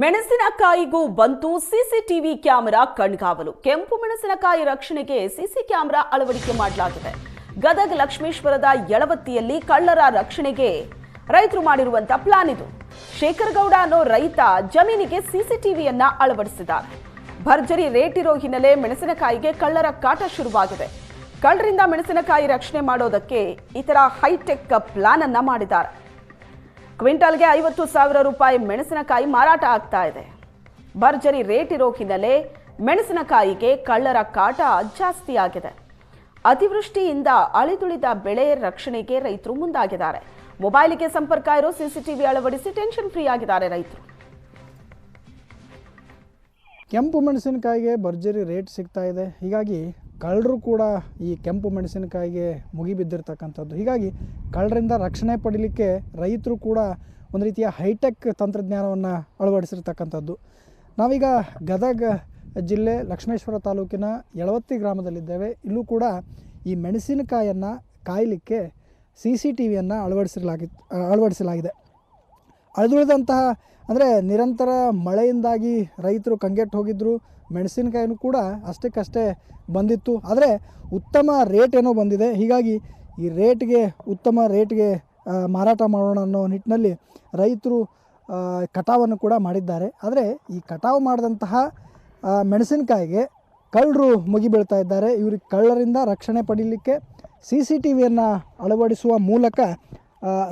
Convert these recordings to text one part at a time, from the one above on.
ಮೆಣಸಿನಕಾಯಿಗೂ ಬಂತು CCTV camera ಕಣ್ಗಾವಲು. ಕೆಂಪು ಮೆಣಸಿನಕಾಯಿ ರಕ್ಷಣೆಗೆ ಸಿಸಿ ಕ್ಯಾಮೆರಾ ಅಳವಡಿಕೆ ಮಾಡಲಾಗಿದೆ. ಗದಗ ಲಕ್ಷ್ಮೇಶ್ವರದ ಯಳವತ್ತಿಯಲ್ಲಿ ಕಳ್ಳರ ರಕ್ಷಣೆಗೆ ರೈತರು ಮಾಡಿರುವಂತ ಪ್ಲಾನ್ ಇದು. ಶೇಖರಗೌಡ ಅನ್ನೋ ರೈತ ಜಮೀನಿಗೆ ಸಿಸಿಟಿವಿಯನ್ನ ಅಳವಡಿಸಿದ್ದಾರೆ. ಭರ್ಜರಿ ರೇಟ್ ಇರೋ ಹಿನ್ನೆಲೆ ಮೆಣಸಿನಕಾಯಿಗೆ ಕಳ್ಳರ ಕಾಟ ಶುರುವಾಗಿದೆ. ಕಳ್ಳರಿಂದ ಮೆಣಸಿನಕಾಯಿ ರಕ್ಷಣೆ ಮಾಡೋದಕ್ಕೆ ಈ ತರ ಹೈಟೆಕ್ ಪ್ಲಾನ್ ಅನ್ನ ಮಾಡಿದ್ದಾರೆ. ಕ್ವಿಂಟಲ್ಗೆ 50,000 ರೂಪಾಯಿ ಮೆಣಸಿನಕಾಯಿ ಮಾರಾಟ ಆಗ್ತಾ ಇದೆ. ಭರ್ಜರಿ ರೇಟ್ ಇರೋ ಹಿನ್ನೆಲೆ ಮೆಣಸಿನಕಾಯಿಗೆ ಕಳ್ಳರ ಕಾಟ ಜಾಸ್ತಿ ಆಗಿದೆ. ಅತಿವೃಷ್ಟಿಯಿಂದ ಅಳಿದುಳಿದ ಬೆಳೆ ರಕ್ಷಣೆಗೆ ರೈತರು ಮುಂದಾಗಿದ್ದಾರೆ. ಮೊಬೈಲಿಗೆ ಸಂಪರ್ಕ ಇರೋ ಸಿಸಿಟಿವಿ ಅಳವಡಿಸಿ ಟೆನ್ಷನ್ ಫ್ರೀ ಆಗಿದ್ದಾರೆ ರೈತರು. ಕೆಂಪು ಮೆಣಸಿನಕಾಯಿಗೆ ಭರ್ಜರಿ ರೇಟ್ ಸಿಗ್ತಾ ಇದೆ. ಹೀಗಾಗಿ ಕಳ್ಳರು ಕೂಡ ಈ ಕೆಂಪು ಮೆಣಸಿನಕಾಯಿಗೆ ಮುಗಿಬಿದ್ದಿರ್ತಕ್ಕಂಥದ್ದು. ಹೀಗಾಗಿ ಕಳ್ಳರಿಂದ ರಕ್ಷಣೆ ಪಡೀಲಿಕ್ಕೆ ರೈತರು ಕೂಡ ಒಂದು ರೀತಿಯ ಹೈಟೆಕ್ ತಂತ್ರಜ್ಞಾನವನ್ನು ಅಳವಡಿಸಿರ್ತಕ್ಕಂಥದ್ದು. ನಾವೀಗ ಗದಗ ಜಿಲ್ಲೆ ಲಕ್ಷ್ಮೇಶ್ವರ ತಾಲೂಕಿನ ಯಳವತ್ತಿ ಗ್ರಾಮದಲ್ಲಿದ್ದೇವೆ. ಇಲ್ಲೂ ಕೂಡ ಈ ಮೆಣಸಿನಕಾಯಿಯನ್ನು ಕಾಯಲಿಕ್ಕೆ CCTVಯನ್ನು ಅಳವಡಿಸಲಾಗಿದೆ. ಅಳಿದುಳಿದಂತಹ ಅಂದರೆ ನಿರಂತರ ಮಳೆಯಿಂದಾಗಿ ರೈತರು ಕಂಗೆಟ್ಟು ಹೋಗಿದ್ದರು. ಮೆಣಸಿನಕಾಯಿನೂ ಕೂಡ ಅಷ್ಟಕ್ಕಷ್ಟೇ ಬಂದಿತ್ತು. ಆದರೆ ಉತ್ತಮ ರೇಟ್ ಏನೋ ಬಂದಿದೆ. ಹೀಗಾಗಿ ಈ ರೇಟ್ಗೆ ಉತ್ತಮ ರೇಟ್ಗೆ ಮಾರಾಟ ಮಾಡೋಣ ಅನ್ನೋ ನಿಟ್ಟಿನಲ್ಲಿ ರೈತರು ಕಟಾವನ್ನು ಕೂಡ ಮಾಡಿದ್ದಾರೆ. ಆದರೆ ಈ ಕಟಾವು ಮಾಡಿದಂತಹ ಮೆಣಸಿನಕಾಯಿಗೆ ಕಳ್ಳರು ಮುಗಿಬೀಳ್ತಾ ಇದ್ದಾರೆ. ಇವ್ರಿಗೆ ಕಳ್ಳರಿಂದ ರಕ್ಷಣೆ ಪಡೀಲಿಕ್ಕೆ CCTVಯನ್ನು ಅಳವಡಿಸುವ ಮೂಲಕ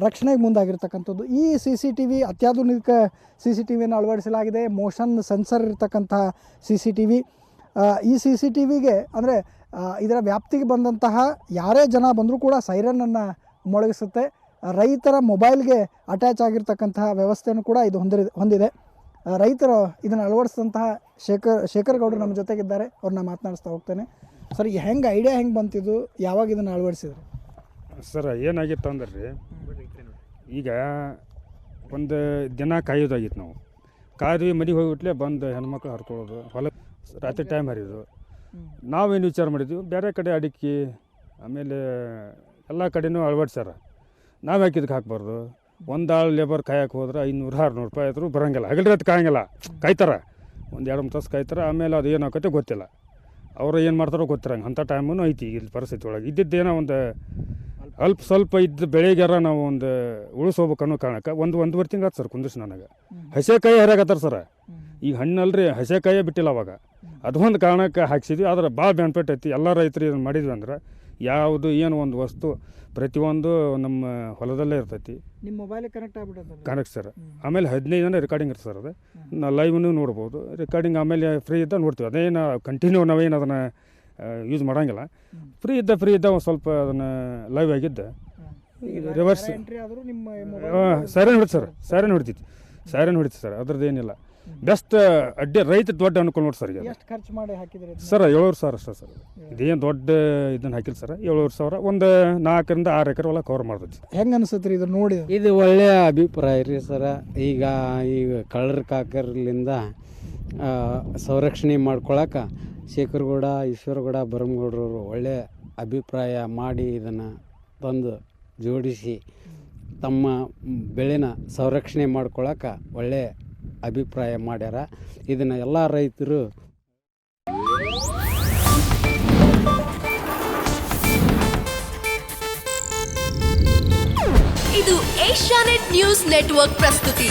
ರಕ್ಷಣೆಗೆ ಮುಂದಾಗಿರ್ತಕ್ಕಂಥದ್ದು. ಈ CCTV ಅತ್ಯಾಧುನಿಕ CCTVಯನ್ನು ಅಳವಡಿಸಲಾಗಿದೆ. ಮೋಷನ್ ಸೆನ್ಸರ್ ಇರತಕ್ಕಂತಹ CCTV. ಈ CCTVಗೆ ಅಂದರೆ ಇದರ ವ್ಯಾಪ್ತಿಗೆ ಬಂದಂತಹ ಯಾರೇ ಜನ ಬಂದರೂ ಕೂಡ ಸೈರನನ್ನು ಮೊಳಗಿಸುತ್ತೆ. ರೈತರ ಮೊಬೈಲ್ಗೆ ಅಟ್ಯಾಚ್ ಆಗಿರ್ತಕ್ಕಂತಹ ವ್ಯವಸ್ಥೆಯನ್ನು ಕೂಡ ಇದು ಹೊಂದಿದೆ. ರೈತರು ಇದನ್ನು ಅಳವಡಿಸಿದಂತಹ ಶೇಖರಗೌಡರು ನಮ್ಮ ಜೊತೆಗಿದ್ದಾರೆ. ಅವ್ರನ್ನ ಮಾತನಾಡಿಸ್ತಾ ಹೋಗ್ತೇನೆ. ಸರ್, ಐಡಿಯಾ ಹೆಂಗೆ ಬಂತಿದ್ದು, ಯಾವಾಗ ಇದನ್ನು ಅಳವಡಿಸಿದ್ರು? ಸರ್, ಏನಾಗಿತ್ತು ಅಂದ್ರೆ ರೀ, ಈಗ ಒಂದು ದಿನ ಕಾಯೋದಾಗಿತ್ತು. ನಾವು ಕಾದ್ವಿ, ಮನೆಗೆ ಹೋಗಿಬಿಟ್ಲೆ ಬಂದು ಹೆಣ್ಮಕ್ಳು ಹರ್ಕೊಳ್ಳೋದು, ಹೊಲ ರಾತ್ರಿ ಟೈಮ್ ಹರಿಯೋದು. ನಾವೇನು ವಿಚಾರ ಮಾಡಿದ್ವಿ, ಬೇರೆ ಕಡೆ ಅಡಿಕೆ ಆಮೇಲೆ ಎಲ್ಲ ಕಡೆನೂ ಅಳವಡಿಸ್ಯಾರ, ನಾವು ಯಾಕಿದಕ್ಕೆ ಹಾಕ್ಬಾರ್ದು. ಒಂದು ಆಳು ಲೇಬರ್ ಕಾಯಕ್ಕೆ ಹೋದ್ರೆ 500-600 ರೂಪಾಯಿ ಆದರೂ ಬರೋಂಗಿಲ್ಲ. ಹಗಲು ರಾತ್ರಿ ಕಾಯಂಗಿಲ್ಲ, ಕಾಯ್ತಾರೆ, ಒಂದು 2-3 ತಾಸು ಕಾಯ್ತಾರೆ. ಆಮೇಲೆ ಅದು ಏನಾಗತ್ತೆ ಗೊತ್ತಿಲ್ಲ, ಅವರು ಏನು ಮಾಡ್ತಾರೋ ಗೊತ್ತಿರಂಗೆ. ಅಂಥ ಟೈಮೂ ಐತಿ ಇಲ್ಲಿ ಪರಿಸ್ಥಿತಿ ಒಳಗೆ. ಇದ್ದಿದ್ದೇನೋ ಒಂದು ಸ್ವಲ್ಪ ಇದ್ದ ಬೆಳೆಗಾರ ನಾವು ಒಂದು ಉಳಿಸ್ಕೋಬೇಕು ಅನ್ನೋ ಕಾರಣಕ್ಕೆ 1-1.5 ತಿಂಗಳು ಆಯ್ತು ಸರ್ ಕುಂದಿಸಿ ನನಗೆ. ಹಸೆಕಾಯಿ ಹರಿಯಾಗತ್ತಾರ ಸರ್. ಈಗ ಹಣ್ಣಲ್ರಿ, ಹಸೆಕಾಯೇ ಬಿಟ್ಟಿಲ್ಲ ಅವಾಗ. ಅದೊಂದು ಕಾರಣಕ್ಕೆ ಹಾಕ್ಸಿದ್ವಿ. ಆದ್ರೆ ಭಾಳ ಬೆನಿಫಿಟ್ ಐತಿ. ಎಲ್ಲ ರೈತರು ಇದನ್ನು ಮಾಡಿದ್ವಿ ಅಂದ್ರೆ ಯಾವುದು ಏನು ಒಂದು ವಸ್ತು ಪ್ರತಿಯೊಂದು ನಮ್ಮ ಹೊಲದಲ್ಲೇ ಇರ್ತೈತಿ. ನಿಮ್ಮ ಮೊಬೈಲಿಗೆ ಕನೆಕ್ಟ್ ಆಗ್ಬಿಟ್ಟು ಕನೆಕ್ಟ್ ಸರ್. ಆಮೇಲೆ 15 ಜನ ರೆಕಾರ್ಡಿಂಗ್ ಇರ್ತದೆ ಸರ್. ಅದು ನಾವು ಲೈವ್ನೂ ನೋಡ್ಬೋದು. ರೆಕಾರ್ಡಿಂಗ್ ಆಮೇಲೆ ಫ್ರೀ ಇದ್ದ ನೋಡ್ತೀವಿ. ಅದೇನು ಕಂಟಿನ್ಯೂ ನಾವೇನು ಅದನ್ನು ಯೂಸ್ ಮಾಡೋಂಗಿಲ್ಲ. ಫ್ರೀ ಇದ್ದ ಒಂದು ಸ್ವಲ್ಪ ಅದನ್ನು ಲೈವ್ ಆಗಿದ್ದ ರಿವರ್ಸ್ ಸೈರನ್ ಹೊಡಿತು ಸರ್. ಸೈರನ್ ಹೊಡಿತು ಸರ್. ಅದ್ರದ್ದು ಏನಿಲ್ಲ. ಬೆಸ್ಟ್ ಅಡ್ಡಿ ರೈತ ದೊಡ್ಡ ಅನುಕೂಲ ನೋಡಿ ಸರ್. ಈಗ ಖರ್ಚು ಮಾಡಿ ಹಾಕಿದ್ರೆ ಸರ್ 7,000 ಅಷ್ಟೇ ಸರ್. ಇದೇನು ದೊಡ್ಡ ಇದನ್ನು ಹಾಕಿಲ್ಲ ಸರ್. 7,000 ಒಂದು 4-6 ಎಕರೆ ಹೊಲ ಕವರ್ ಮಾಡ್ತೈತಿ. ಹೆಂಗೆ ಅನಿಸುತ್ತೆ ಇದು ನೋಡಿ? ಇದು ಒಳ್ಳೆಯ ಅಭಿಪ್ರಾಯ ರೀ ಸರ. ಈಗ ಕಳ್ಳರ ಕಾಕರ್ಲಿಂದ ಸಂರಕ್ಷಣೆ ಮಾಡ್ಕೊಳಕ್ಕೆ ಶೇಖರಗೌಡ, ಈಶ್ವರಗೌಡ, ಬರಮಗೌಡರವರು ಒಳ್ಳೆಯ ಅಭಿಪ್ರಾಯ ಮಾಡಿ ಇದನ್ನು ತಂದು ಜೋಡಿಸಿ ತಮ್ಮ ಬೆಳೆನ ಸಂರಕ್ಷಣೆ ಮಾಡ್ಕೊಳಕ್ಕೆ ಒಳ್ಳೆಯ ಅಭಿಪ್ರಾಯ ಮಾಡ್ಯಾರ. ಇದನ್ನು ಎಲ್ಲ ರೈತರು ಇದು ಏಷ್ಯಾನೆಟ್ ನ್ಯೂಸ್ ನೆಟ್ವರ್ಕ್ ಪ್ರಸ್ತುತಿ.